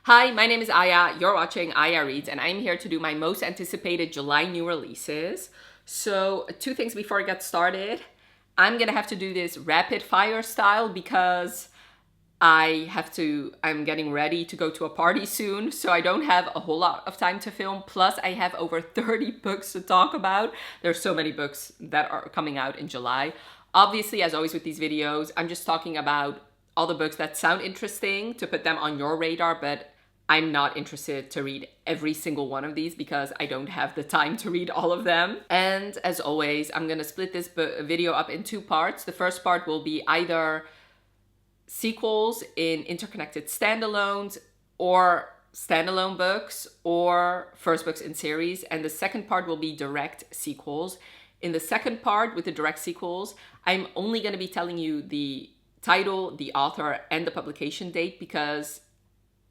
Hi, my name is Aya, you're watching Aya Reads, and I'm here to do my most anticipated July new releases. So, two things before I get started. I'm gonna have to do this rapid fire style because I'm getting ready to go to a party soon, so I don't have a whole lot of time to film. Plus, I have over 30 books to talk about. There's so many books that are coming out in July. Obviously, as always with these videos, I'm just talking about all the books that sound interesting to put them on your radar, but I'm not interested to read every single one of these because I don't have the time to read all of them. And as always, I'm gonna split this video up in two parts. The first part will be either sequels in interconnected standalones or standalone books or first books in series, and the second part will be direct sequels. In the second part with the direct sequels, I'm only going to be telling you the title, the author, and the publication date because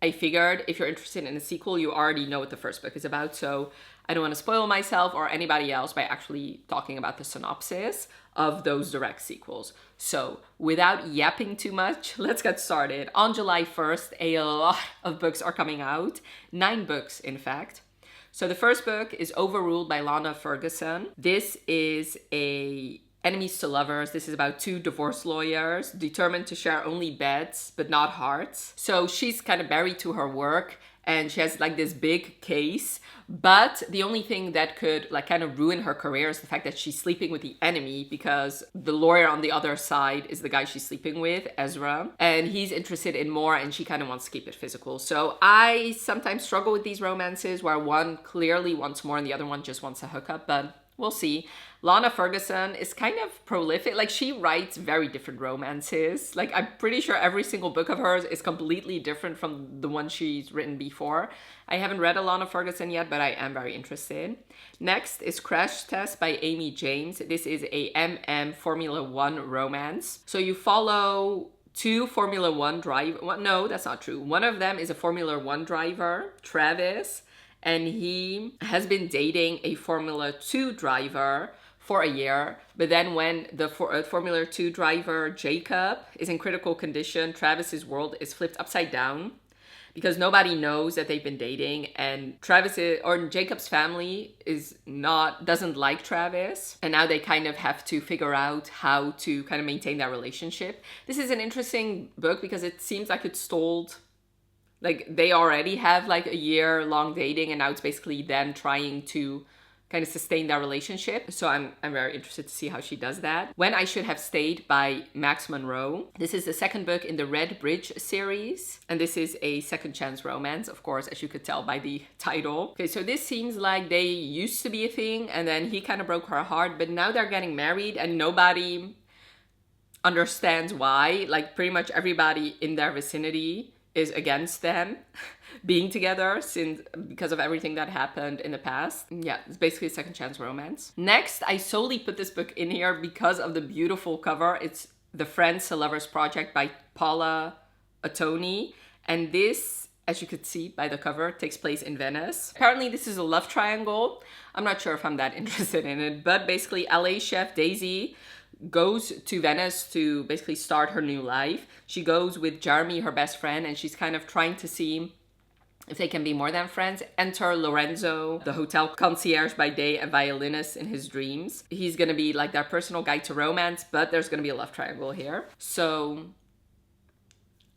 I figured if you're interested in a sequel, you already know what the first book is about, so I don't want to spoil myself or anybody else by actually talking about the synopsis of those direct sequels. So without yapping too much, let's get started. On July 1st, a lot of books are coming out. 9 books, in fact. So the first book is Overruled by Lana Ferguson. This is a enemies to lovers. This is about 2 divorce lawyers determined to share only beds, but not hearts. So she's kind of married to her work and she has like this big case, but the only thing that could like kind of ruin her career is the fact that she's sleeping with the enemy because the lawyer on the other side is the guy she's sleeping with, Ezra, and he's interested in more and she kind of wants to keep it physical. So I sometimes struggle with these romances where one clearly wants more and the other one just wants a hookup, but we'll see. Lana Ferguson is kind of prolific. Like, she writes very different romances. Like, I'm pretty sure every single book of hers is completely different from the one she's written before. I haven't read a Lana Ferguson yet, but I am very interested. Next is Crash Test by Amy James. This is a Formula One romance. So you follow 2 Formula One drivers. Well, no, that's not true. One of them is a Formula One driver, Travis, and he has been dating a Formula 2 driver for a year. But then when the Formula 2 driver, Jacob, is in critical condition, Travis's world is flipped upside down because nobody knows that they've been dating, and Jacob's family doesn't like Travis, and now they kind of have to figure out how to kind of maintain that relationship. This is an interesting book because it seems like it's told like they already have like a year-long dating and now it's basically them trying to kind of sustain their relationship. So I'm very interested to see how she does that. When I Should Have Stayed by Max Monroe. This is the second book in the Red Bridge series. And this is a second chance romance, of course, as you could tell by the title. Okay, so this seems like they used to be a thing and then he kind of broke her heart, but now they're getting married and nobody understands why. Like, pretty much everybody in their vicinity is against them being together because of everything that happened in the past. Yeah, it's basically a second chance romance. Next, I solely put this book in here because of the beautiful cover. It's The Friends to Lovers Project by Paula Ottoni. And this, as you could see by the cover, takes place in Venice. Apparently this is a love triangle. I'm not sure if I'm that interested in it, but basically LA chef Daisy goes to Venice to basically start her new life. She goes with Jeremy, her best friend, and she's kind of trying to see if they can be more than friends. Enter Lorenzo, the hotel concierge by day and violinist in his dreams. He's gonna be like their personal guide to romance, but there's gonna be a love triangle here. So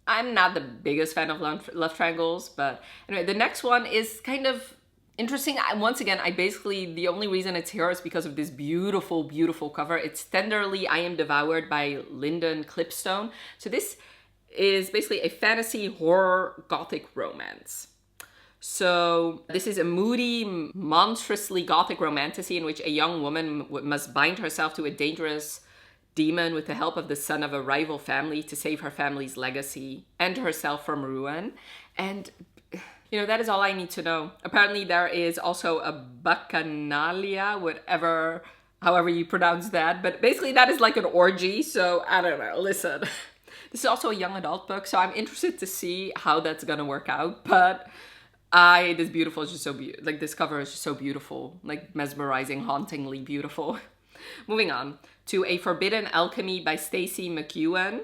I'm not the biggest fan of love triangles, but anyway, the next one is kind of interesting. Once again, the only reason it's here is because of this beautiful, beautiful cover. It's Tenderly I Am Devoured by Lyndon Clipstone. So this is basically a fantasy horror gothic romance. So this is a moody, monstrously gothic romantasy in which a young woman must bind herself to a dangerous demon with the help of the son of a rival family to save her family's legacy and herself from ruin. And you know, that is all I need to know. Apparently there is also a bacchanalia, however you pronounce that. But basically that is like an orgy, so I don't know. Listen, this is also a young adult book, so I'm interested to see how that's gonna work out. But this beautiful is just so beautiful. Like, this cover is just so beautiful, like mesmerizing, hauntingly beautiful. Moving on to A Forbidden Alchemy by Stacey McEwen.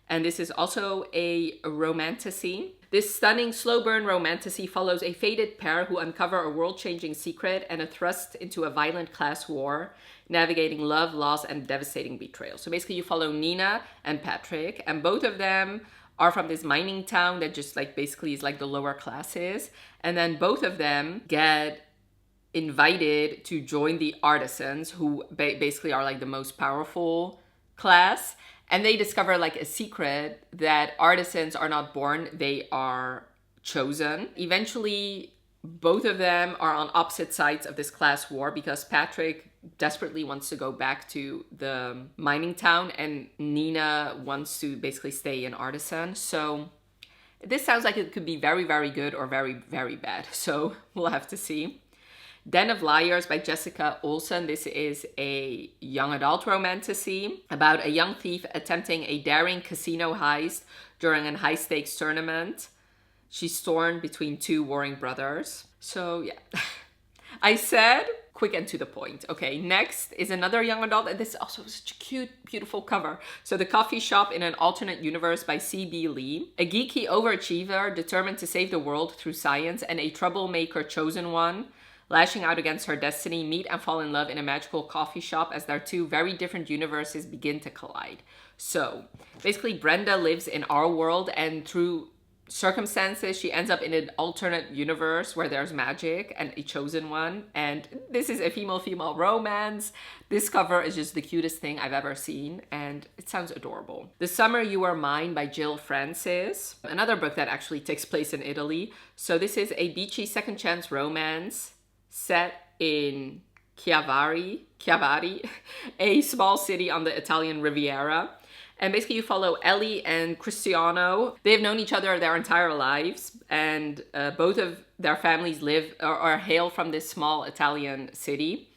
And this is also a romantasy. This stunning slow burn romantasy follows a fated pair who uncover a world-changing secret and are thrust into a violent class war, navigating love, loss, and devastating betrayal. So basically you follow Nina and Patrick, and both of them are from this mining town that just like basically is like the lower classes. And then both of them get invited to join the artisans, who basically are like the most powerful class. And they discover like a secret that artisans are not born, they are chosen. Eventually, both of them are on opposite sides of this class war because Patrick desperately wants to go back to the mining town and Nina wants to basically stay an artisan. So this sounds like it could be very, very good or very, very bad. So we'll have to see. Den of Liars by Jessica Olsen. This is a young adult romantasy about a young thief attempting a daring casino heist during a high-stakes tournament. She's torn between two warring brothers. So yeah, I said quick and to the point. Okay, next is another young adult, and this is also such a cute, beautiful cover. So The Coffee Shop in an Alternate Universe by C.B. Lee. A geeky overachiever determined to save the world through science and a troublemaker chosen one lashing out against her destiny, meet and fall in love in a magical coffee shop as their two very different universes begin to collide. So basically Brenda lives in our world, and through circumstances she ends up in an alternate universe where there's magic and a chosen one, and this is a female-female romance. This cover is just the cutest thing I've ever seen, and it sounds adorable. The Summer You Were Mine by Jill Francis, another book that actually takes place in Italy. So this is a beachy second chance romance set in Chiavari, a small city on the Italian Riviera. And basically you follow Ellie and Cristiano. They've known each other their entire lives, and both of their families live or hail from this small Italian city.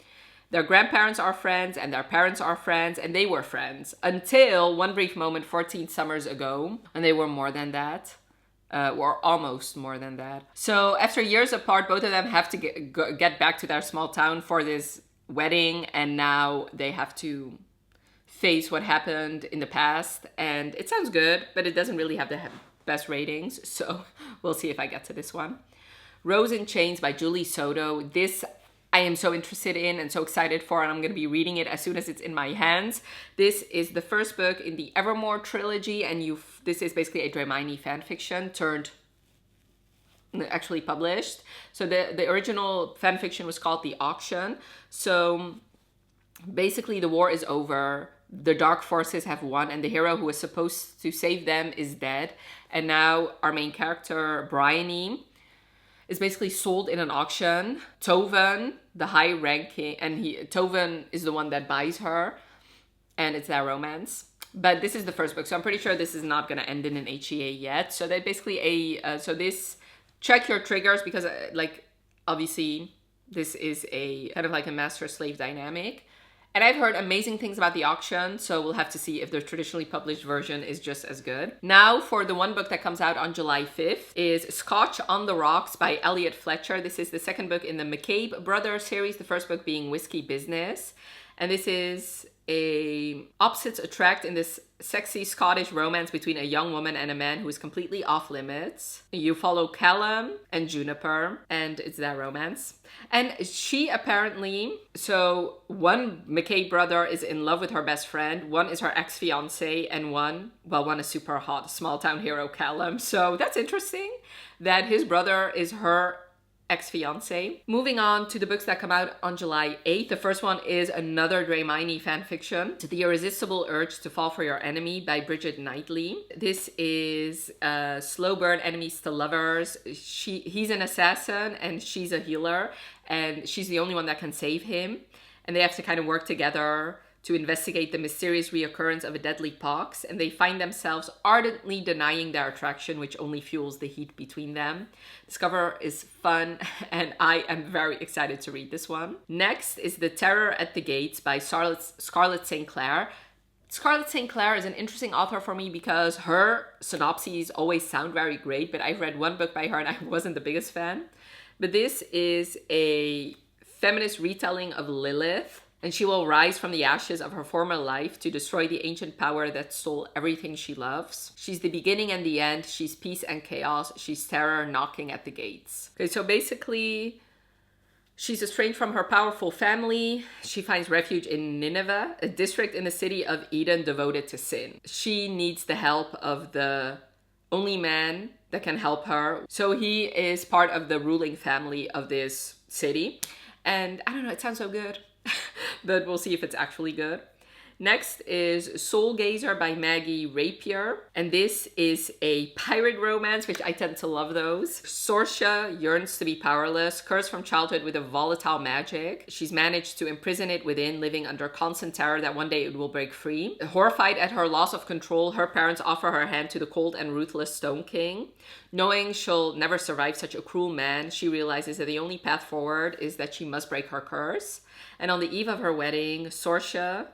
Their grandparents are friends and their parents are friends, and they were friends until one brief moment 14 summers ago, and they were more than that. Or almost more than that. So after years apart, both of them have to get back to their small town for this wedding, and now they have to face what happened in the past. And it sounds good, but it doesn't really have the best ratings, so we'll see if I get to this one. Rose in Chains by Julie Soto. This I am so interested in and so excited for, and I'm going to be reading it as soon as it's in my hands. This is the first book in the Evermore trilogy, and this is basically a Dramione fanfiction turned actually published. So the original fanfiction was called The Auction. So basically the war is over, the dark forces have won, and the hero who was supposed to save them is dead. And now our main character, Bryony, is basically sold in an auction. Tovan, the high ranking, and Tovan is the one that buys her, and it's their romance. But this is the first book, so I'm pretty sure this is not going to end in an HEA yet. So that basically check your triggers, because like obviously this is a kind of like a master-slave dynamic. And I've heard amazing things about The Auction, so we'll have to see if the traditionally published version is just as good. Now for the one book that comes out on July 5th is Scotch on the Rocks by Elliot Fletcher. This is the second book in the McCabe Brothers series, the first book being Whiskey Business. And this is opposites attract in this sexy Scottish romance between a young woman and a man who is completely off limits. You follow Callum and Juniper, and it's their romance. And she apparently, so one McCabe brother is in love with her best friend, one is her ex-fiance, and one is super hot, small town hero Callum. So that's interesting that his brother is her ex-fiance. Moving on to the books that come out on July 8th. The first one is another Dramione fanfiction, The Irresistible Urge to Fall for Your Enemy by Bridget Knightley. This is slow burn enemies to lovers. He's an assassin and she's a healer, and she's the only one that can save him. And they have to kind of work together to investigate the mysterious reoccurrence of a deadly pox, and they find themselves ardently denying their attraction, which only fuels the heat between them. This cover is fun, and I am very excited to read this one. Next is The Terror at the Gates by Scarlett St. Clair. Scarlett St. Clair is an interesting author for me because her synopses always sound very great, but I've read one book by her and I wasn't the biggest fan. But this is a feminist retelling of Lilith. and she will rise from the ashes of her former life to destroy the ancient power that stole everything she loves. She's the beginning and the end. She's peace and chaos. She's terror knocking at the gates. Okay, so basically, she's estranged from her powerful family. She finds refuge in Nineveh, a district in the city of Eden devoted to sin. She needs the help of the only man that can help her. So he is part of the ruling family of this city. And I don't know, it sounds so good. But we'll see if it's actually good. Next is Soul Gazer by Maggie Rapier. And this is a pirate romance, which I tend to love those. Sorsha yearns to be powerless, cursed from childhood with a volatile magic. She's managed to imprison it within, living under constant terror that one day it will break free. Horrified at her loss of control, her parents offer her hand to the cold and ruthless Stone King. Knowing she'll never survive such a cruel man, she realizes that the only path forward is that she must break her curse. And on the eve of her wedding, Sorsha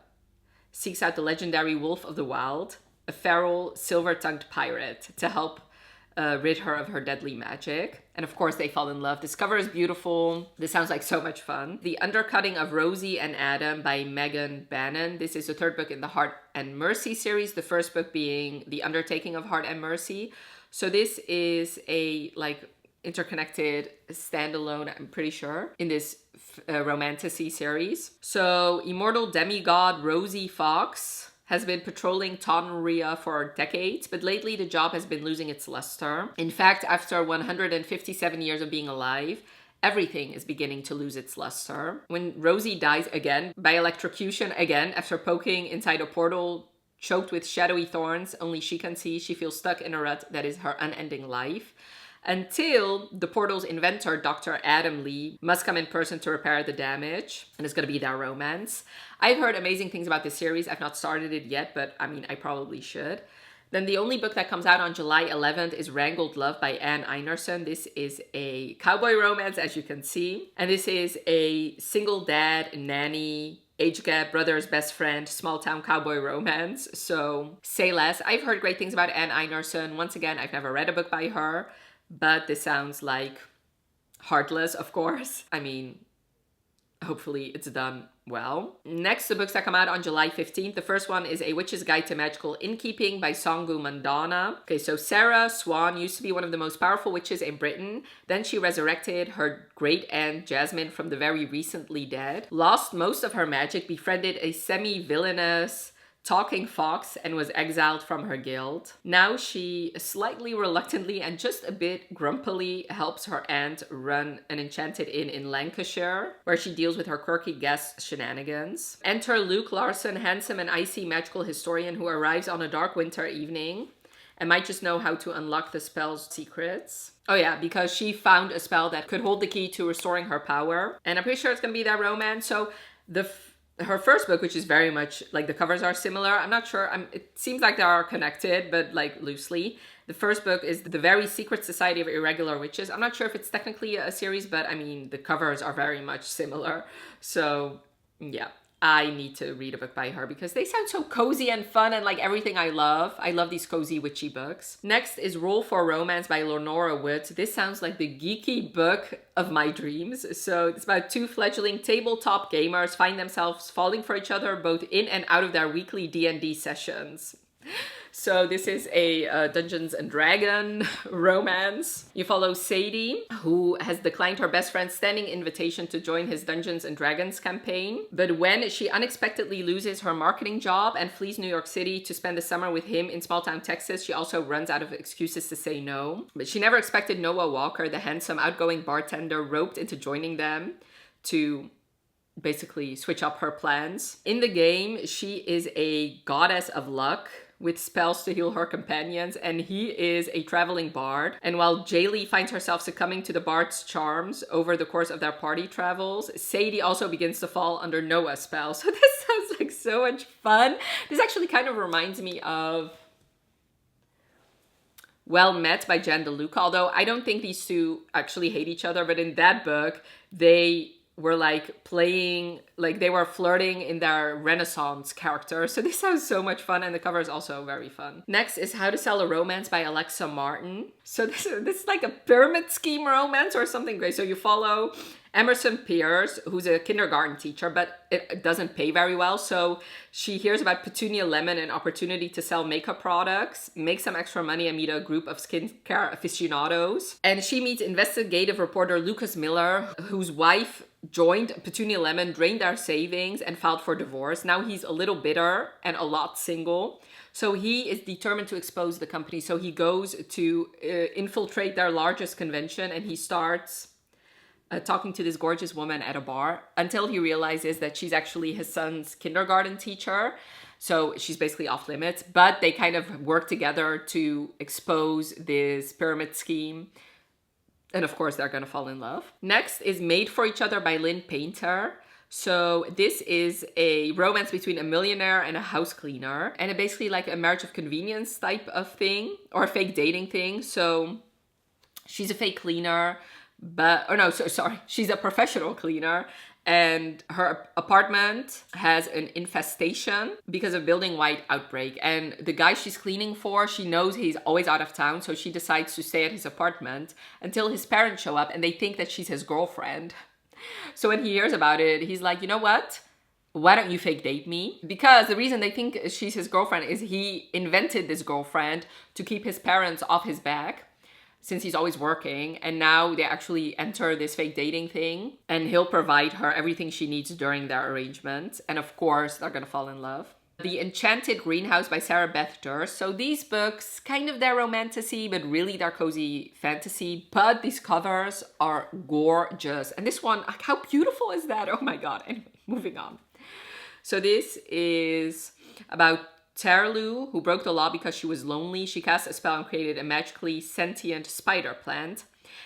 seeks out the legendary Wolf of the Wild, a feral, silver-tongued pirate, to help rid her of her deadly magic. And of course, they fall in love. This cover is beautiful. This sounds like so much fun. The Undercutting of Rosie and Adam by Megan Bannon. This is the third book in the Heart and Mercy series, the first book being The Undertaking of Heart and Mercy. So this is a interconnected standalone, I'm pretty sure, in this romantasy series. So immortal demigod Rosie Fox has been patrolling Tonria for decades, but lately the job has been losing its luster. In fact, after 157 years of being alive, everything is beginning to lose its luster. When Rosie dies again, by electrocution again, after poking inside a portal choked with shadowy thorns only she can see, she feels stuck in a rut that is her unending life. Until the portal's inventor, Dr. Adam Lee, must come in person to repair the damage. And it's going to be their romance. I've heard amazing things about this series. I've not started it yet, but I mean, I probably should. Then the only book that comes out on July 11th is Wrangled Love by Anne Einerson. This is a cowboy romance, as you can see. And this is a single dad, nanny, age gap, brother's best friend, small town cowboy romance. So say less. I've heard great things about Anne Einerson. Once again, I've never read a book by her. But this sounds like heartless, of course. I mean, hopefully it's done well. Next, the books that come out on July 15th. The first one is A Witch's Guide to Magical Innkeeping by Songu Mandana. Okay, so Sarah Swan used to be one of the most powerful witches in Britain. Then she resurrected her great aunt Jasmine from the very recently dead, lost most of her magic, befriended a semi-villainous talking fox, and was exiled from her guild. Now she slightly reluctantly and just a bit grumpily helps her aunt run an enchanted inn in Lancashire, where she deals with her quirky guests' shenanigans. Enter Luke Larson, handsome and icy magical historian who arrives on a dark winter evening and might just know how to unlock the spell's secrets. Oh yeah, because she found a spell that could hold the key to restoring her power. And I'm pretty sure it's gonna be that romance. So her first book, which is very much like the covers are similar. I'm not sure. It seems like they are connected, but like loosely. The first book is The Very Secret Society of Irregular Witches. I'm not sure if it's technically a series, but I mean, the covers are very much similar. So yeah, I need to read a book by her because they sound so cozy and fun and like everything I love. I love these cozy witchy books. Next is Roll for Romance by Lenora Wood. This sounds like the geeky book of my dreams. So it's about two fledgling tabletop gamers find themselves falling for each other both in and out of their weekly D&D sessions. So this is a Dungeons and Dragon romance. You follow Sadie, who has declined her best friend's standing invitation to join his Dungeons and Dragons campaign. But when she unexpectedly loses her marketing job and flees New York City to spend the summer with him in small town Texas, she also runs out of excuses to say no. But she never expected Noah Walker, the handsome, outgoing bartender, roped into joining them to basically switch up her plans. In the game, she is a goddess of luck with spells to heal her companions, and he is a traveling bard. And while Jaylee finds herself succumbing to the bard's charms over the course of their party travels, Sadie also begins to fall under Noah's spell. So this sounds like so much fun. This actually kind of reminds me of Well Met by Jen DeLuca, although I don't think these two actually hate each other, but in that book, they were like playing, like they were flirting in their Renaissance character. So this sounds so much fun, and the cover is also very fun. Next is How to Sell a Romance by Alexa Martin. So this is like a pyramid scheme romance or something great. So you follow Emerson Pierce, who's a kindergarten teacher, but it doesn't pay very well. So she hears about Petunia Lemon, an opportunity to sell makeup products, make some extra money, and meet a group of skincare aficionados. And she meets investigative reporter Lucas Miller, whose wife joined Petunia Lemon, drained their savings, and filed for divorce. Now he's a little bitter and a lot single. So he is determined to expose the company. So he goes to infiltrate their largest convention, and he starts talking to this gorgeous woman at a bar until he realizes that she's actually his son's kindergarten teacher. So she's basically off limits, but they kind of work together to expose this pyramid scheme. And of course, they're going to fall in love. Next is Made for Each Other by Lynn Painter. So this is a romance between a millionaire and a house cleaner. And it basically like a marriage of convenience type of thing, or a fake dating thing. So she's a fake cleaner, she's a professional cleaner, and her apartment has an infestation because of building-wide outbreak. And the guy she's cleaning for, she knows he's always out of town, so she decides to stay at his apartment until his parents show up, and they think that she's his girlfriend. So when he hears about it, he's like, you know what? Why don't you fake date me? Because the reason they think she's his girlfriend is he invented this girlfriend to keep his parents off his back, since he's always working, and now they actually enter this fake dating thing, and he'll provide her everything she needs during their arrangement. And of course, they're gonna fall in love. The Enchanted Greenhouse by Sarah Beth Durst. So these books, kind of they're romantasy, but really they're cozy fantasy. But these covers are gorgeous. And this one, how beautiful is that? Oh my God. Anyway, moving on. So this is about Terlu, who broke the law because she was lonely. She cast a spell and created a magically sentient spider plant.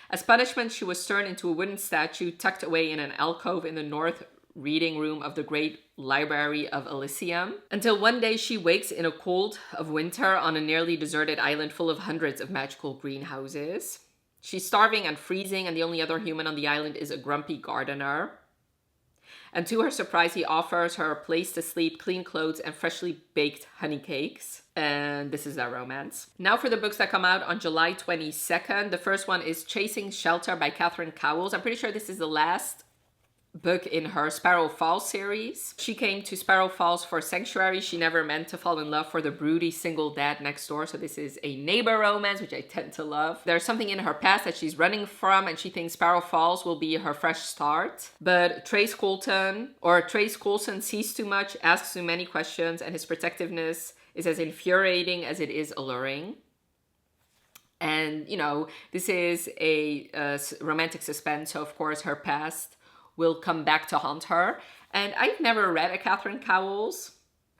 As punishment, she was turned into a wooden statue tucked away in an alcove in the north reading room of the great library of Elysium, until one day she wakes in a cold of winter on a nearly deserted island full of hundreds of magical greenhouses. She's starving and freezing, and the only other human on the island is a grumpy gardener. And to her surprise, he offers her a place to sleep, clean clothes, and freshly baked honey cakes. And this is their romance. Now for the books that come out on July 22nd. The first one is Chasing Shelter by Catherine Cowles. I'm pretty sure this is the last book in her Sparrow Falls series. She came to Sparrow Falls for sanctuary. She never meant to fall in love for the broody single dad next door. So this is a neighbor romance, which I tend to love. There's something in her past that she's running from, and she thinks Sparrow Falls will be her fresh start. But Trace Coulson sees too much, asks too many questions, and his protectiveness is as infuriating as it is alluring. And, you know, this is a romantic suspense. So, of course, her past will come back to haunt her. And I've never read a Catherine Cowles.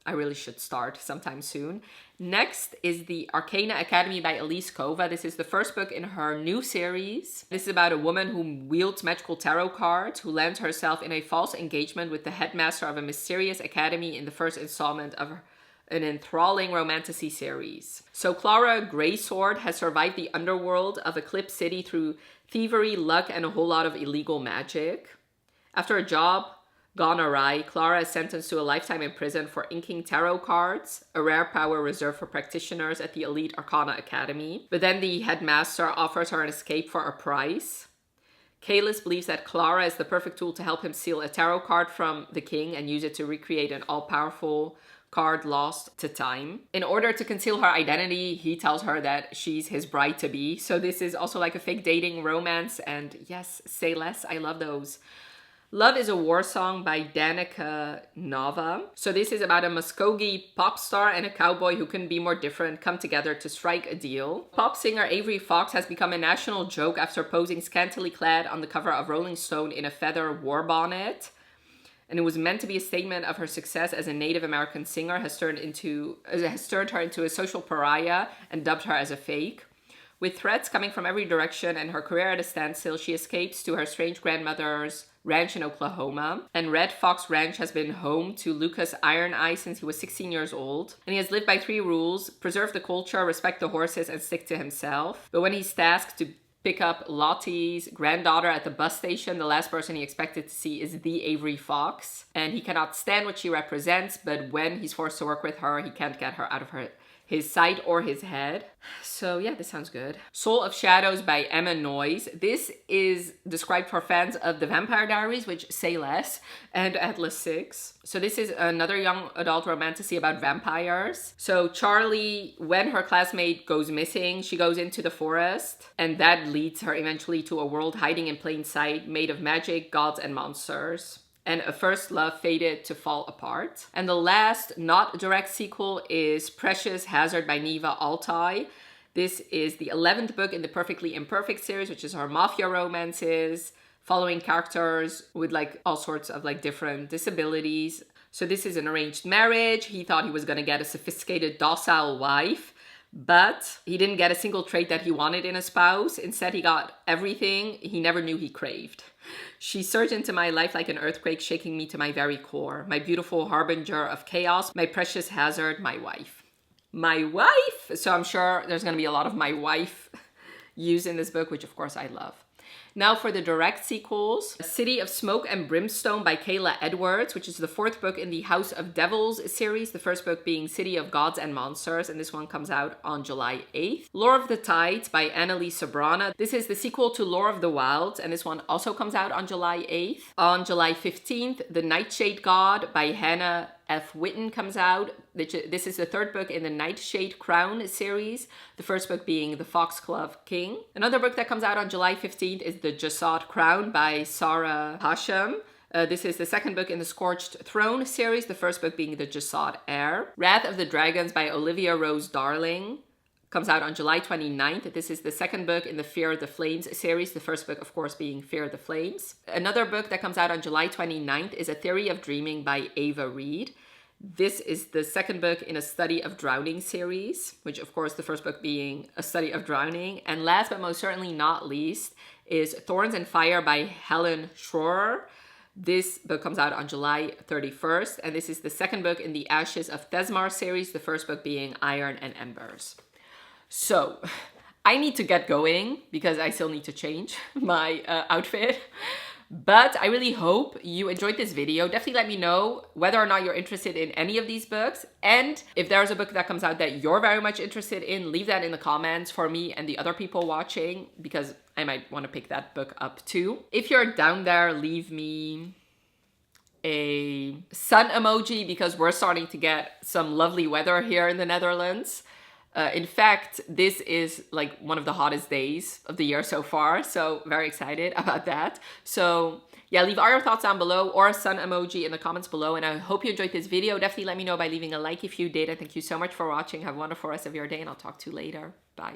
I really should start sometime soon. Next is The Arcana Academy by Elise Kova. This is the first book in her new series. This is about a woman who wields magical tarot cards, who lands herself in a false engagement with the headmaster of a mysterious academy in the first installment of an enthralling romantasy series. So Clara Greysword has survived the underworld of Eclipse City through thievery, luck, and a whole lot of illegal magic. After a job gone awry, Clara is sentenced to a lifetime in prison for inking tarot cards, a rare power reserved for practitioners at the elite Arcana Academy. But then the headmaster offers her an escape for a price. Kalis believes that Clara is the perfect tool to help him steal a tarot card from the king and use it to recreate an all-powerful card lost to time. In order to conceal her identity, he tells her that she's his bride-to-be. So this is also like a fake dating romance, and yes, say less, I love those. Love is a War Song by Danica Nava. So this is about a Muskogee pop star and a cowboy who couldn't be more different come together to strike a deal. Pop singer Avery Fox has become a national joke after posing scantily clad on the cover of Rolling Stone in a feather war bonnet. And it was meant to be a statement of her success as a Native American singer, has turned her into a social pariah and dubbed her as a fake. With threats coming from every direction and her career at a standstill, she escapes to her strange grandmother's ranch in Oklahoma. And Red Fox Ranch has been home to Lucas Iron Eye since he was 16 years old. And he has lived by 3 rules: preserve the culture, respect the horses, and stick to himself. But when he's tasked to pick up Lottie's granddaughter at the bus station. The last person he expected to see is the Avery Fox, and he cannot stand what she represents, but when he's forced to work with her, he can't get her out of his sight or his head. So yeah, this sounds good. Soul of Shadows by Emma Noyes. This is described for fans of The Vampire Diaries, which say less, and Atlas 6. So this is another young adult romantasy about vampires. So Charlie, when her classmate goes missing, she goes into the forest, and that leads her eventually to a world hiding in plain sight, made of magic, gods, and monsters. And a first love faded to fall apart. And the last not direct sequel is Precious Hazard by Neva Altai. This is the 11th book in the Perfectly Imperfect series, which is her mafia romances, following characters with like all sorts of like different disabilities. So this is an arranged marriage. He thought he was gonna get a sophisticated, docile wife, but he didn't get a single trait that he wanted in a spouse. Instead, he got everything he never knew he craved. She surged into my life like an earthquake, shaking me to my very core. My beautiful harbinger of chaos, my precious hazard, my wife. My wife! So I'm sure there's going to be a lot of my wife used in this book, which of course I love. Now for the direct sequels, City of Smoke and Brimstone by Kayla Edwards, which is the 4th book in the House of Devils series, the first book being City of Gods and Monsters, and this one comes out on July 8th. Lore of the Tides by Annalise Sobrana. This is the sequel to Lore of the Wilds, and this one also comes out on July 8th. On July 15th, The Nightshade God by Hannah F. Witten comes out. This is the 3rd book in the Nightshade Crown series, the first book being The Foxglove King. Another book that comes out on July 15th is The Jasad Crown by Sarah Hashem. This is the 2nd book in the Scorched Throne series, the first book being The Jasad Heir. Wrath of the Dragons by Olivia Rose Darling comes out on July 29th. This is the 2nd book in the Fear the Flames series, the first book, of course, being Fear the Flames. Another book that comes out on July 29th is A Theory of Dreaming by Ava Reed. This is the 2nd book in a Study of Drowning series, which, of course, the first book being A Study of Drowning. And last but most certainly not least is Thorns and Fire by Helen Schroer. This book comes out on July 31st, and this is the 2nd book in the Ashes of Thesmar series, the first book being Iron and Embers. So, I need to get going because I still need to change my outfit. But I really hope you enjoyed this video. Definitely let me know whether or not you're interested in any of these books. And if there's a book that comes out that you're very much interested in, leave that in the comments for me and the other people watching, because I might want to pick that book up too. If you're down there, leave me a sun emoji because we're starting to get some lovely weather here in the Netherlands. In fact, this is like one of the hottest days of the year so far, so very excited about that. So yeah, leave all your thoughts down below or a sun emoji in the comments below, and I hope you enjoyed this video. Definitely let me know by leaving a like if you did, and thank you so much for watching. Have a wonderful rest of your day, and I'll talk to you later. Bye.